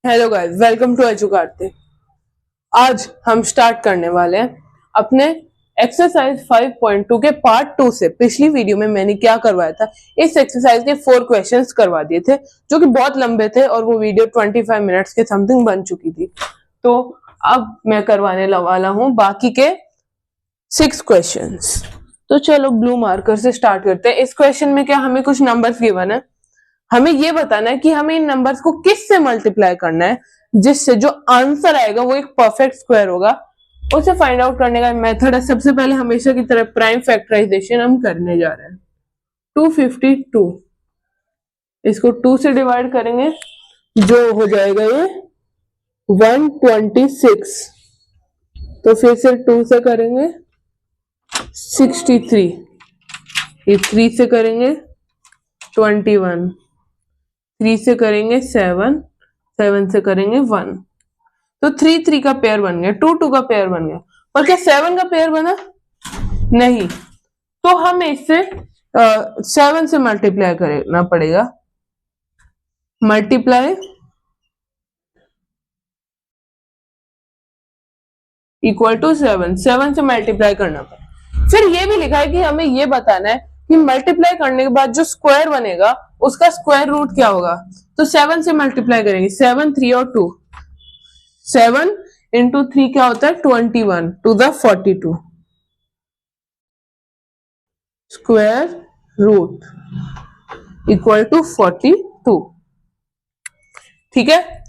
Hello guys, welcome to एजुकारते। आज हम स्टार्ट करने वाले हैं अपने एक्सरसाइज 5.2 के पार्ट 2 से। पिछली वीडियो में मैंने क्या करवाया था, इस एक्सरसाइज के 4 क्वेश्चंस करवा दिए थे जो कि बहुत लंबे थे और वो वीडियो 25 मिनट्स के समथिंग बन चुकी थी। तो अब मैं करवाने वाला हूं बाकी के 6 क्वेश्चंस। तो चलो ब्लू मार्कर से स्टार्ट करते हैं। इस क्वेश्चन में क्या हमें कुछ नंबर्स गिवन है, हमें ये बताना है कि हमें इन नंबर्स को किस से मल्टीप्लाई करना है जिससे जो आंसर आएगा वो एक परफेक्ट स्क्वायर होगा। उसे फाइंड आउट करने का मेथड है, सबसे पहले हमेशा की तरह प्राइम फैक्टराइजेशन हम करने जा रहे हैं। 252 इसको 2 से डिवाइड करेंगे जो हो जाएगा ये 126। तो फिर से 2 से करेंगे 63, ये 3 से करेंगे 21, 3 से करेंगे 7, 7 से करेंगे 1। तो 3 3 का पेयर बन गया, 2 2 का पेयर बन गया। और क्या 7 का पेयर बना? नहीं। तो हमें इससे 7 से मल्टीप्लाई करना पड़ेगा। मल्टीप्लाई इक्वल टू 7, 7 से मल्टीप्लाई करना पड़ेगा। फिर ये भी लिखा है कि हमें ये बताना है कि मल्टीप्लाई करने के बाद जो स्क्वायर बनेगा उसका स्क्वायर रूट क्या होगा। तो 7 से मल्टीप्लाई करेंगे, 7 3 और 2, 7 इंटू 3 क्या होता है 21 to the 42 square root equal to 42। ठीक है,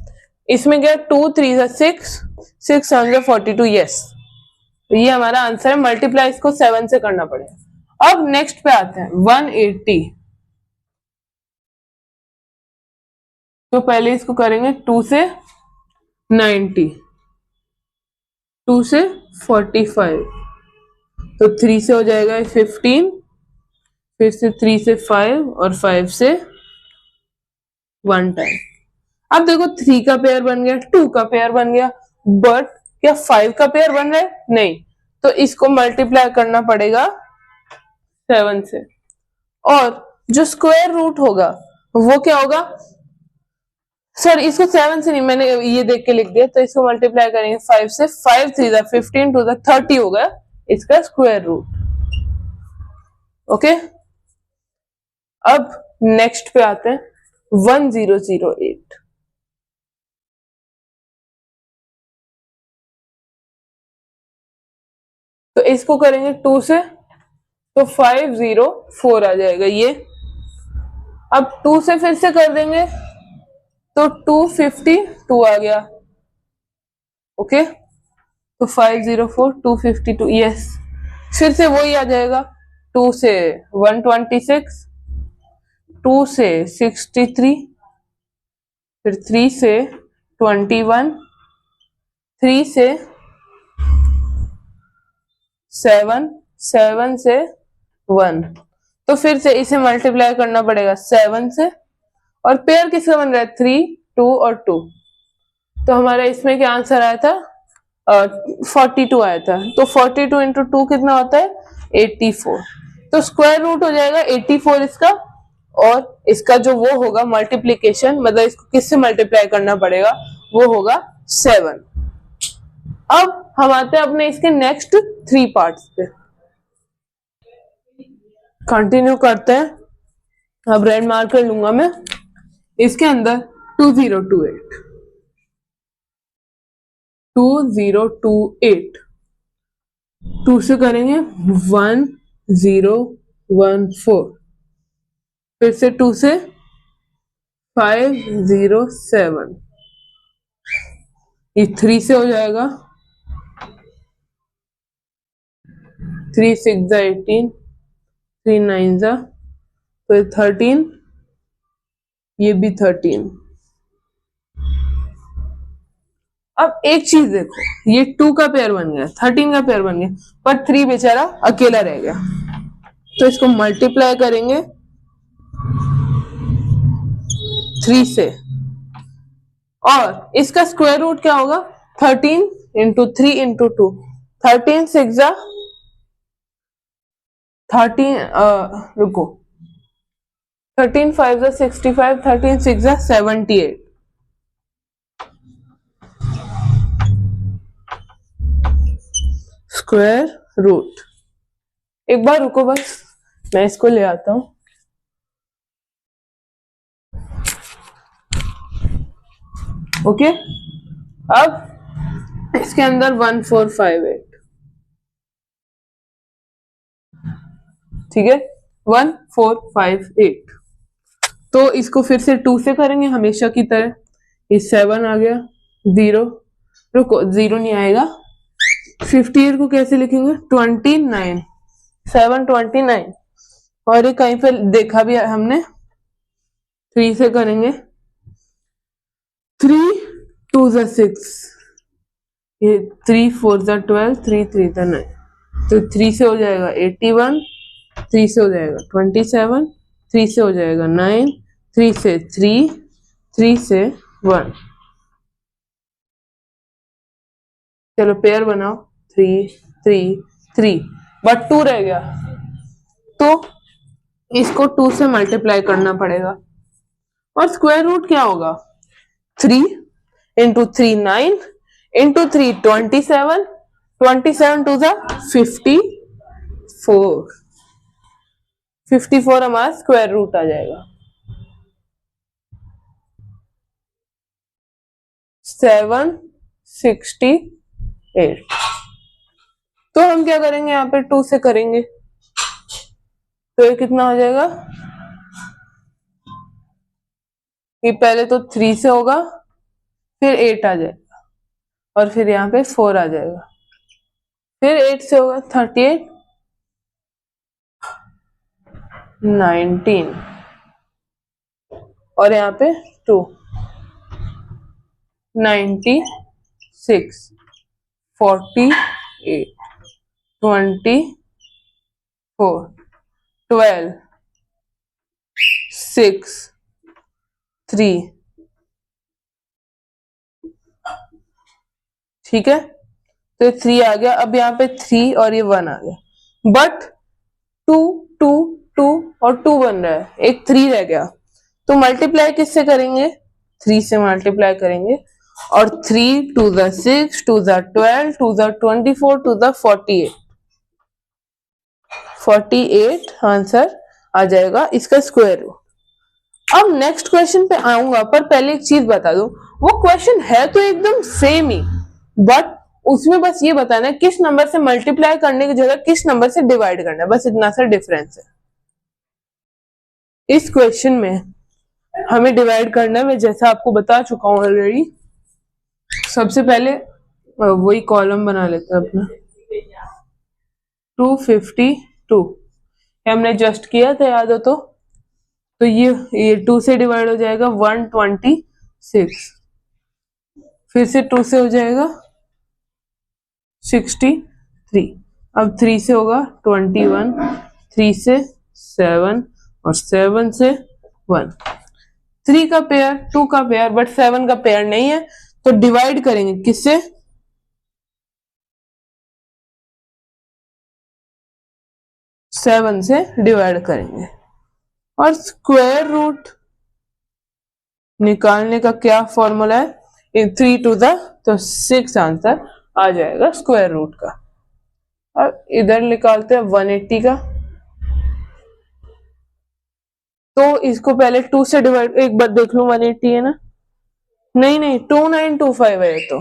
इसमें क्या 2 3 6, 6 7 42। यस, ये हमारा आंसर है। मल्टीप्लाई इसको 7 से करना पड़ेगा। अब नेक्स्ट पे आते हैं 180। तो पहले इसको करेंगे 2 से 90, 2 से 45, तो 3 से हो जाएगा 15, फिर से 3 से 5 और 5 से 1 टाइम। अब देखो 3 का पेयर बन गया, 2 का पेयर बन गया, बट क्या 5 का पेयर बन रहा है? नहीं। तो इसको मल्टीप्लाई करना पड़ेगा 7 से। और जो स्क्वायर रूट होगा वो क्या होगा? सर इसको 7 से नहीं, मैंने ये देख के लिख दिया। तो इसको मल्टीप्लाई करेंगे 5 से, 5 3 15 टू द 30 होगा इसका स्क्वायर रूट। ओके, अब नेक्स्ट पे आते हैं 1008। तो इसको करेंगे 2 से, तो 504 आ जाएगा ये। अब 2 से फिर से कर देंगे तो 252 आ गया। ओके, तो 504 252। यस, फिर से वही आ जाएगा। 2 से 126, 2 से 63, फिर 3 से 21, 3 से 7, 7 से 1। तो फिर से इसे मल्टीप्लाई करना पड़ेगा 7 से। और पेयर किसका बन रहा है? 3 2 और 2। तो हमारा इसमें क्या आंसर आया था? 42 आया था। तो 42 इंटू 2 कितना होता है? 84। तो स्क्वायर रूट हो जाएगा 84 इसका, और इसका जो वो होगा मल्टीप्लीकेशन, मतलब इसको किससे मल्टीप्लाई करना पड़ेगा, वो होगा 7। अब हम आते हैं अपने इसके नेक्स्ट 3 पार्ट्स पे, कंटिन्यू करते हैं। अब रेड मार्क कर लूंगा मैं इसके अंदर 2028, 2028। 2 से करेंगे 1014, फिर से 2 से 507, ये 3 से हो जाएगा, 3 6 18, 3 9 तो 13, ये भी 13। अब एक चीज देखो, ये 2 का पेयर बन गया, 13 का पेयर बन गया, पर 3 बेचारा अकेला रह गया। तो इसको मल्टीप्लाई करेंगे 3 से, और इसका स्क्वायर रूट क्या होगा? 13 इंटू 3 इंटू 2, 13 6 13, रुको, 13 5 65, 13 6 78। Square root. एक बार रुको बस, मैं इसको ले आता हूं। ओके, अब इसके अंदर 1458, ठीक है, 1458। तो इसको फिर से 2 से करेंगे हमेशा की तरह। ये 7 आ गया, 0, रुको 0 नहीं आएगा। 58 को कैसे लिखेंगे? 29, 729। और ये कहीं पे देखा भी है हमने, 3 से करेंगे। 3 2 6, ये 3 4 12, 3 3 9, तो 3 से हो जाएगा 81, 3 से हो जाएगा 27, 3 से हो जाएगा 9, 3 से 3, 3 से 1। चलो पेयर बनाओ, 3 3 3, बट 2 रह गया, तो इसको 2 से मल्टीप्लाई करना पड़ेगा। और स्क्वायर रूट क्या होगा? 3 इंटू 3 9, इंटू 3 27, 27 टू 54, 54 हमारा स्क्वायर रूट आ जाएगा। 768। तो हम क्या करेंगे, यहाँ पे 2 से करेंगे, तो ये कितना हो जाएगा? ये पहले तो 3 से होगा, फिर 8 आ जाएगा, और फिर यहाँ पे 4 आ जाएगा, फिर 8 से होगा 38, 19, और यहाँ पे 2, 96, 48, 24, 12, 6, 3, ठीक है, तो 3 आ गया। अब यहाँ पे 3 और ये 1 आ गया, बट 2 2 2 और 2 बन रहा है, एक 3 रह गया, तो मल्टीप्लाई किससे करेंगे? 3 से मल्टीप्लाई करेंगे, और 3 2 6, 2 12, 2 24, 2 48, 48 आंसर आ जाएगा इसका स्क्वायर रूट। अब नेक्स्ट क्वेश्चन पे आऊंगा, पर पहले एक चीज बता दूं, वो क्वेश्चन है तो एकदम सेम ही, बट उसमें बस ये बताना है किस नंबर से मल्टीप्लाई करने की जगह किस नंबर से डिवाइड करना है, बस इतना सा डिफरेंस है। इस क्वेश्चन में हमें डिवाइड करना है, मैं जैसा आपको बता चुका हूं ऑलरेडी। सबसे पहले वही कॉलम बना लेते हैं अपना, 252, हमने जस्ट किया था, याद हो तो ये 2 से डिवाइड हो जाएगा 126, फिर से 2 से हो जाएगा 63, अब 3 से होगा 21, 3 से 7, और 7 से 1। 3 का पेयर, 2 का पेयर, बट 7 का पेयर नहीं है, तो डिवाइड करेंगे किससे? 7 से डिवाइड करेंगे। और स्क्वायर रूट निकालने का क्या फॉर्मूला है? 3 टू द, तो 6 आंसर आ जाएगा स्क्वायर रूट का। अब इधर निकालते हैं 180 का, तो इसको पहले 2 से डिवाइड, एक बार देख लो 180 है ना, नहीं नहीं 2925 है, तो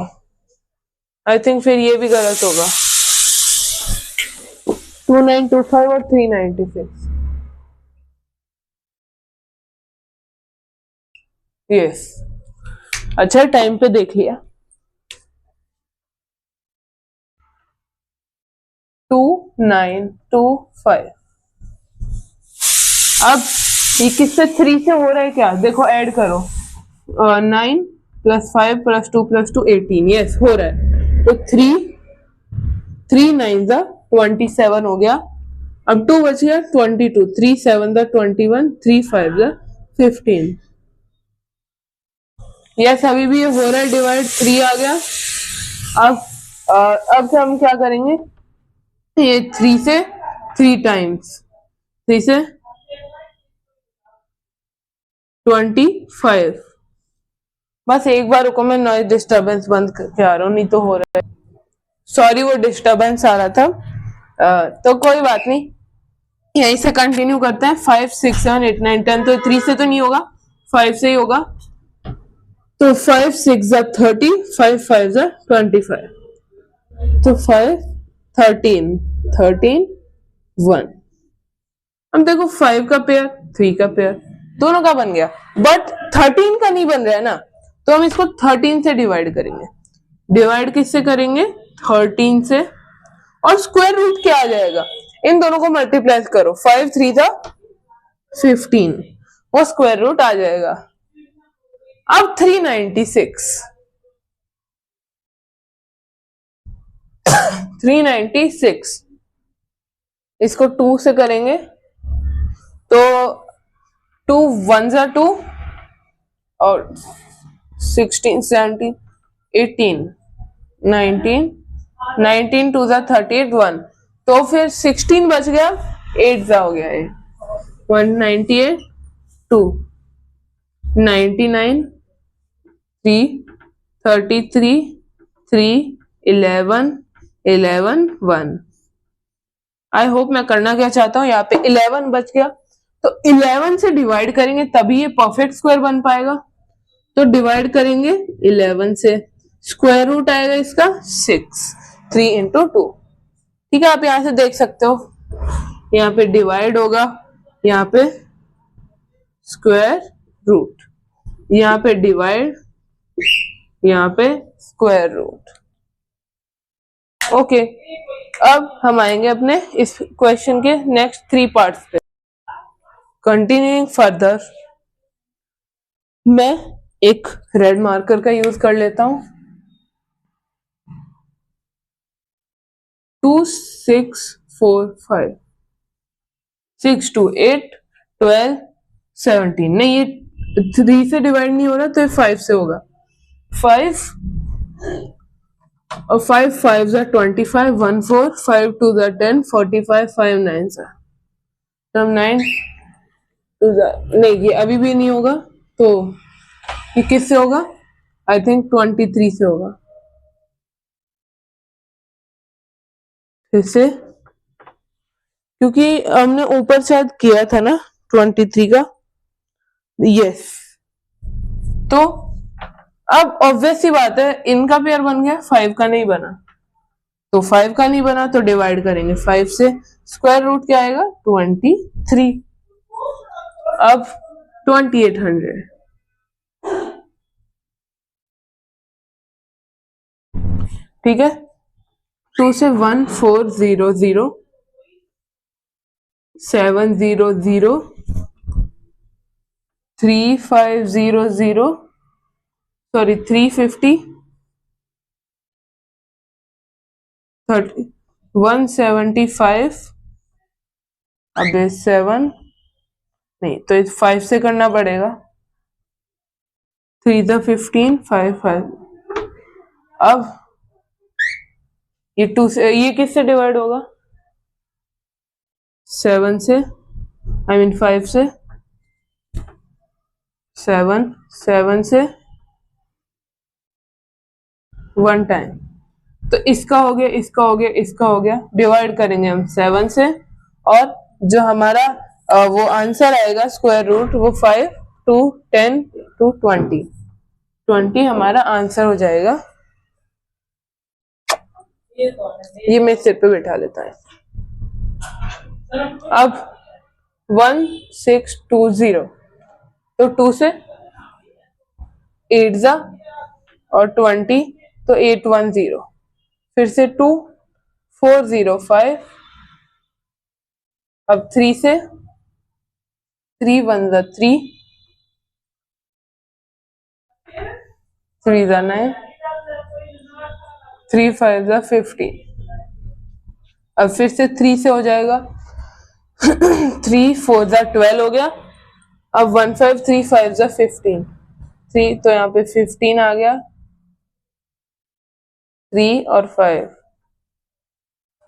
आई थिंक फिर ये भी गलत होगा, 2925 और 396, यस, अच्छा टाइम पे देख लिया। 2925, अब ये किससे 3 से हो रहा है क्या? देखो ऐड करो, 9 + 5 + 2 + 2 18, यस हो रहा है, तो 3 9 27 हो गया, अब 2 बच गया 22, 3 7 21, 3 5 15, यस अभी भी ये हो रहा है डिवाइड, 3 आ गया। अब हम क्या करेंगे, ये 3 से 3 टाइम्स, 3 से 25, बस एक बार रुको, मैं नॉइज डिस्टर्बेंस बंद करके आ रहा हूँ, नहीं तो हो रहा है। सॉरी वो डिस्टरबेंस आ रहा था। तो कोई बात नहीं, यहीं से कंटिन्यू करते हैं। 5 6 7 8 9 10, तो 3 से तो नहीं होगा, 5 से ही होगा। तो 5 6 30, 5 5 25, तो 5 13 13 1। अब देखो 5 का पेयर 3 का पेयर दोनों का बन गया, बट 13 का नहीं बन रहा है ना, तो हम इसको 13 से डिवाइड करेंगे। डिवाइड किससे करेंगे? 13 से। और स्क्वायर रूट क्या आ जाएगा? इन दोनों को मल्टीप्लाई करो, 5 3 था 15, वो स्क्वायर रूट आ जाएगा। अब 396 396 इसको 2 से करेंगे, तो 2 1 जा 2 और 16 17 18 19 19 2 जा 38 1, तो फिर 16 बच गया, 8 जा हो गया ये 198 2 99 3 33 3 11 11 1। आई होप मैं करना क्या चाहता हूं, यहाँ पे 11 बच गया, तो 11 से डिवाइड करेंगे तभी ये परफेक्ट स्क्वायर बन पाएगा। तो डिवाइड करेंगे 11 से, स्क्वायर रूट आएगा इसका 6, 3 इंटू 2। ठीक है, आप यहां से देख सकते हो, यहाँ पे डिवाइड होगा, यहाँ पे स्क्वायर रूट, यहाँ पे डिवाइड, यहाँ पे स्क्वायर रूट। ओके, अब हम आएंगे अपने इस क्वेश्चन के नेक्स्ट 3 पार्ट्स पे। कंटिन्यूइंग फर्दर, मैं एक रेड मार्कर का यूज कर लेता हूं। 2 6 4 5 6 2 8 12 17, नहीं ये 3 से डिवाइड नहीं हो रहा, तो ये 5 से होगा। 5 और 5 5 जा 25 1 4 5 2 जा 10 45 5 9 जा, तो 9 2 जा, नहीं ये अभी भी नहीं होगा, तो ये किससे होगा? आई थिंक 23 से होगा। फिर से, क्योंकि हमने ऊपर शायद किया था ना 23 का, यस। तो अब ऑब्वियस सी बात है, इनका पेयर बन गया, 5 का नहीं बना, तो 5 का नहीं बना तो डिवाइड करेंगे 5 से, स्क्वायर रूट क्या आएगा? 23। अब 2800, ठीक है। 2 से 1 4 0 0 7 0 0 3 5 0 0, सॉरी 350 30 175, अब 7 नहीं, तो इस 5 से करना पड़ेगा, 3 द 15 5 5। अब ये 2 से, ये किससे डिवाइड होगा? 7 से, आई मीन 5 से, 7 7 से 1 टाइम, तो इसका हो गया, इसका हो गया, इसका हो गया, डिवाइड करेंगे हम 7 से, और जो हमारा वो आंसर आएगा स्क्वायर रूट, वो 5 2 10 2 20 हमारा आंसर हो जाएगा। ये मैं सिर पे बैठा लेता है। अब 1 6 2 0, तो 2 से 8 जा और 20, तो 8 1 0, फिर से 2 4 0 5, अब 3 से 3 1 जा 3 3 जा 9 3 5 जा 15, अब फिर से 3 से हो जाएगा 3 4 जा 12 हो गया, अब 1 5 3 5 जा 15 3, तो यहाँ पे 15 आ गया, 3 और 5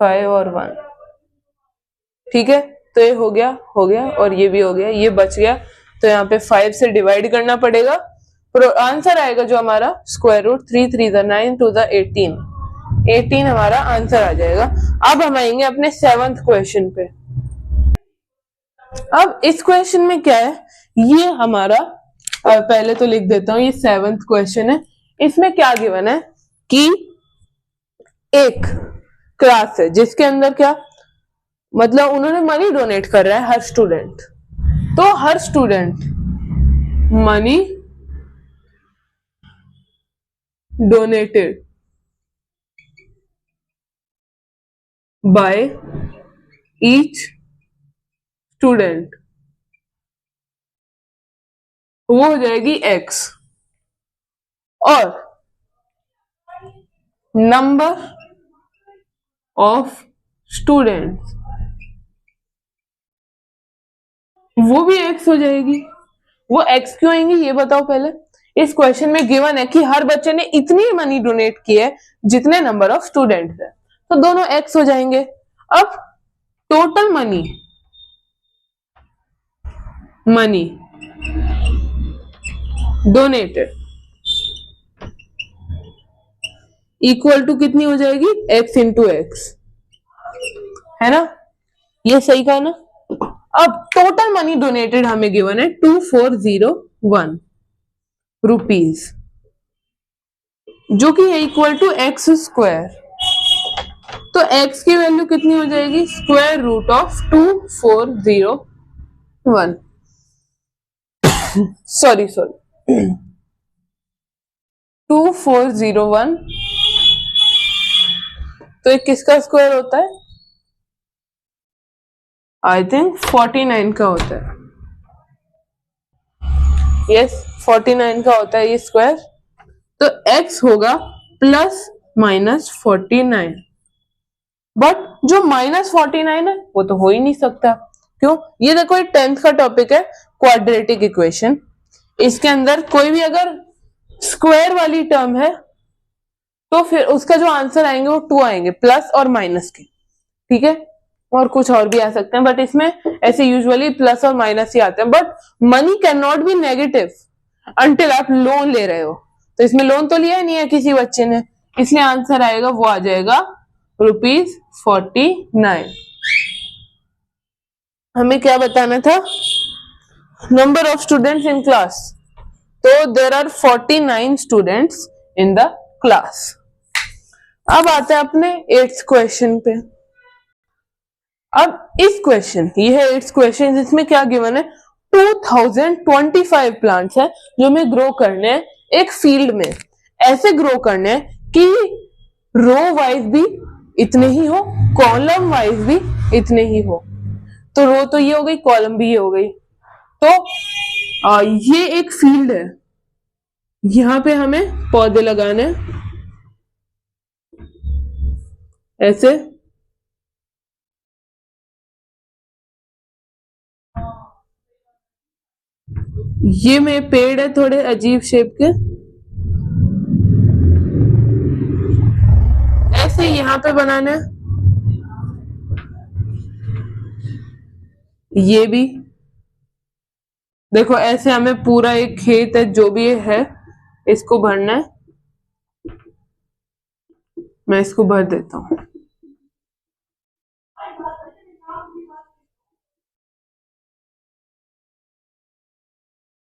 5 और 1, ठीक है। तो ये हो गया और ये भी हो गया, ये बच गया, तो यहाँ पे 5 से डिवाइड करना पड़ेगा, आंसर आएगा जो हमारा स्क्वायर रूट 3 3 9 2 18, 18 हमारा आंसर आ जाएगा। अब हम आएंगे अपने 7th क्वेश्चन पे। अब इस क्वेश्चन में क्या है, ये हमारा पहले तो लिख देता हूं, ये 7th क्वेश्चन है। इसमें क्या गिवन है कि एक क्लास है जिसके अंदर क्या मतलब उन्होंने मनी डोनेट कर रहा है हर स्टूडेंट, तो हर student money donated by each student वो हो जाएगी x, और नंबर ऑफ स्टूडेंट्स वो भी x हो जाएगी। वो x क्यों आएंगी ये बताओ पहले। इस क्वेश्चन में गिवन है कि हर बच्चे ने इतनी मनी डोनेट की है जितने नंबर ऑफ स्टूडेंट्स है, तो दोनों x हो जाएंगे। अब total money donated equal to कितनी हो जाएगी, x इंटू एक्स, है ना, ये सही कहा ना। अब टोटल मनी डोनेटेड हमें गिवन है 2401 रुपीज, जो कि है इक्वल टू एक्स स्क्वायर। तो x की वैल्यू कितनी हो जाएगी, स्क्वायर रूट ऑफ 2401 सॉरी 2401, तो ये किसका स्क्वायर होता है, आई थिंक 49 का होता है। यस 49 का होता है ये स्क्वायर। तो x होगा प्लस माइनस 49, बट जो माइनस 49 है वो तो हो ही नहीं सकता। क्यों, ये देखो ये 10th का टॉपिक है क्वाड्रेटिक इक्वेशन, इसके अंदर कोई भी अगर स्क्वायर वाली टर्म है तो फिर उसका जो आंसर आएंगे वो 2 आएंगे, प्लस और माइनस के, ठीक है, और कुछ और भी आ सकते हैं, बट इसमें ऐसे यूजुअली प्लस और माइनस ही आते हैं। But money can not be negative until आप लोन ले रहे हो, तो इसमें लोन तो लिया नहीं है किसी बच्चे ने, इसलिए आंसर आएगा वो आ जाएगा ₹49। हमें क्या बताना था, number of students in class, तो there are 49 students in the class. अब आते हैं अपने 8th क्वेश्चन पे। अब इस क्वेश्चन, ये है 8th क्वेश्चन, इसमें क्या गिवन है, 2025 प्लांट्स है जो हमें ग्रो करने हैं एक फील्ड में, ऐसे ग्रो करने हैं कि रो वाइज भी इतने ही हो, कॉलम वाइज भी इतने ही हो। तो रो तो ये हो गई, कॉलम भी ये हो गई। तो ये एक फील्ड है, यहां पे हमें पौधे लगाने हैं ऐसे, ये में पेड़ है थोड़े अजीब शेप के, ऐसे यहां पे बनाना है, ये भी देखो ऐसे हमें पूरा एक खेत है जो भी है इसको भरना है। मैं इसको भर देता हूं,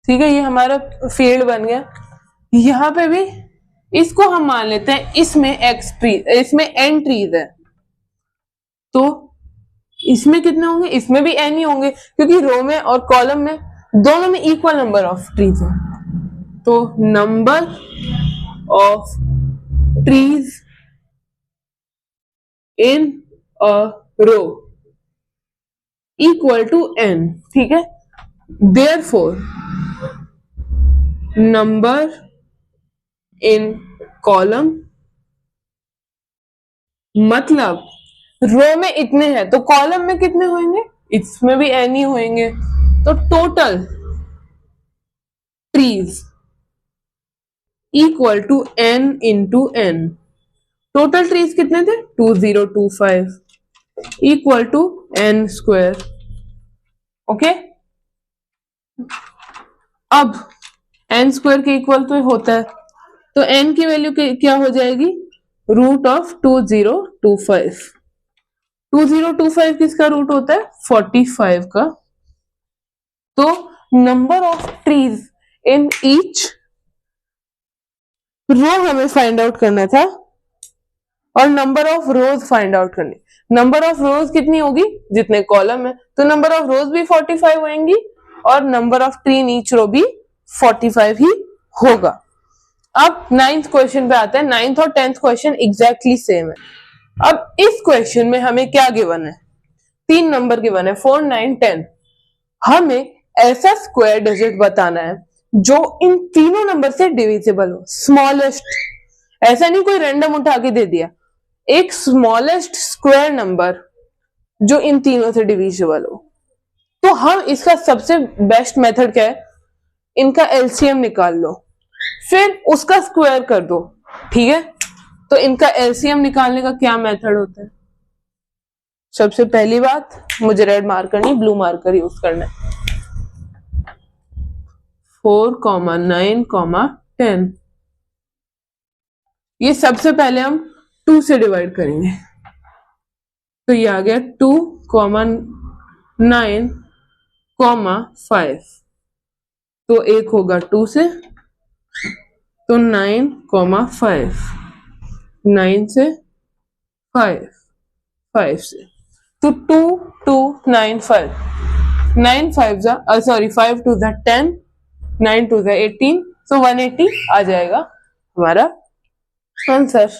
ठीक है, ये हमारा फील्ड बन गया। यहाँ पे भी इसको हम मान लेते हैं इसमें एक्स ट्री, इसमें एन ट्रीज है, तो इसमें कितने होंगे, इसमें भी एन ही होंगे क्योंकि रो में और कॉलम में दोनों में इक्वल नंबर ऑफ ट्रीज है। तो number of trees in a row equal to N, ठीक है, देयरफॉर नंबर इन कॉलम, मतलब रो में इतने हैं तो कॉलम में कितने होंगे, इसमें भी एन ही होंगे, तो total trees equal to n into n. Total trees कितने थे 2025 equal to n square. Okay, अब एन स्क्वायर के इक्वल तो होता है, तो एन की वैल्यू क्या हो जाएगी रूट ऑफ 2025। 2025 किसका रूट होता है? 45 का। तो number of trees in each row हमें फाइंड आउट करना था और number of rows find out करनी। नंबर ऑफ रोज कितनी होगी? जितने कॉलम है, तो नंबर ऑफ रोज भी 45 होंगी और number of tree in each row भी 45 ही होगा। अब 9th क्वेश्चन पे आते हैं। 9th और 10th क्वेश्चन एग्जैक्टली सेम है। अब इस क्वेश्चन में हमें क्या गिवन है? 3 नंबर गिवन है, 4, 9, 10। हमें ऐसा स्क्वायर डिजिट बताना है जो इन तीनों नंबर से डिविजिबल हो, स्मॉलेस्ट। ऐसा नहीं कोई रैंडम उठा के दे दिया, एक स्मॉलेस्ट स्क्वायर नंबर जो इन तीनों से डिविजिबल हो। तो हम इसका सबसे बेस्ट मेथड क्या है? इनका एलसीएम निकाल लो, फिर उसका स्क्वायर कर दो, ठीक है? तो इनका एलसीएम निकालने का क्या मेथड होता है? सबसे पहली बात, मुझे रेड मार्कर नहीं ब्लू मार्कर यूज करना है। 4, 9, 10, ये सबसे पहले हम 2 से डिवाइड करेंगे। तो ये आ गया 2, 9, 5। तो एक होगा 2 से, तो 9, 5, 9 से 5, 5 से, तो 2, 2, 9, 5, 9 5 सॉरी 5 2 10, 9 2 18, तो 180 आ जाएगा हमारा answer.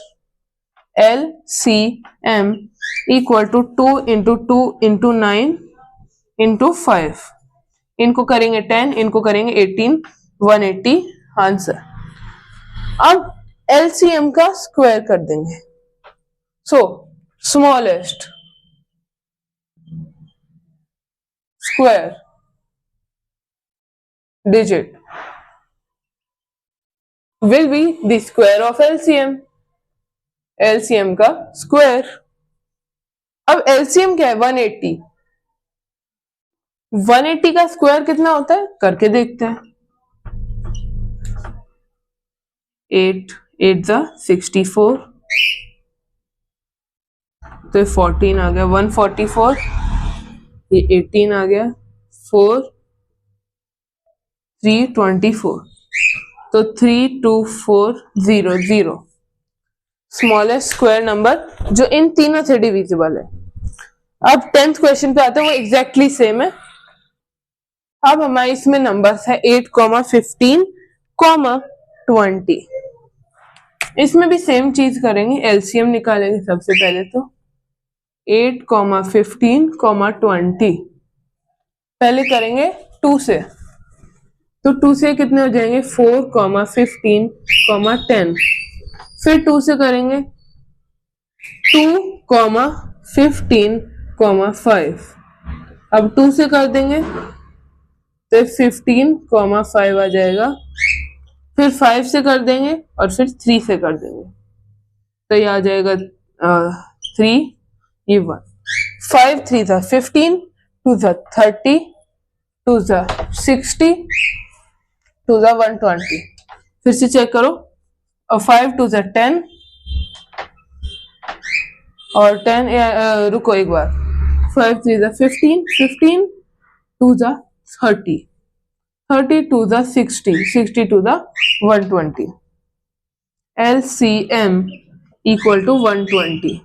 LCM equal to 2 into 2 into 9 into 5, इनको करेंगे 10, इनको करेंगे 18, 180 आंसर। अब LCM का स्क्वायर कर देंगे। सो smallest square digit will be the square of LCM, LCM का स्क्वायर। अब LCM क्या है? 180। 180 का स्क्वायर कितना होता है करके देखते हैं। 8 8 64, तो 14 आ गया, 144, ये 18 आ गया, 4 3 24, तो 32400 स्मॉलेस्ट स्क्वायर नंबर जो इन तीनों से डिविजिबल है। अब 10th क्वेश्चन पे आते हैं, वो एग्जैक्टली सेम है। अब हमारे इसमें नंबर्स है 8, 15, 20। इसमें भी सेम चीज करेंगे, एलसीएम निकालेंगे सबसे पहले। तो 8, 15, 20 पहले करेंगे 2 से, तो 2 से कितने हो जाएंगे? 4, 15, 10। फिर 2 से करेंगे 2, 15, 5। अब 2 से कर देंगे तो 15, 5 आ जाएगा। फिर 5 से कर देंगे और फिर 3 से कर देंगे, तो ये आ जाएगा 3, ये 1। 5 3 15, 2 30, 2 60, 2 120। फिर से चेक करो, और 5 2 10 और 10 रुको एक बार, 5 3 15, 15 2 30, 30 2 60, 60 2 120। LCM equal to 120।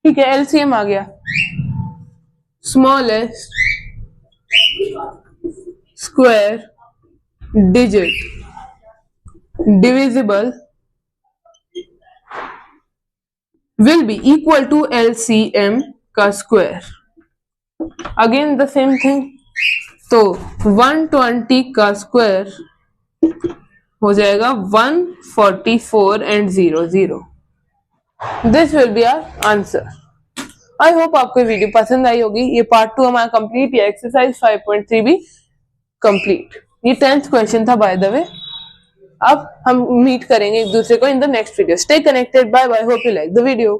ठीक है, LCM आ गया। Smallest square digit divisible will be equal to LCM का square. Again the same thing, तो 120 का स्क्वायर हो जाएगा 144 and 00। This will be our answer. I hope आपको वीडियो पसंद आई होगी। ये पार्ट 2 हमारा कंप्लीट, ये एक्सरसाइज 5.3 भी कंप्लीट। ये 10th क्वेश्चन था बाय द वे। अब हम मीट करेंगे एक दूसरे को in the next video. Stay connected, bye bye, hope you like the video.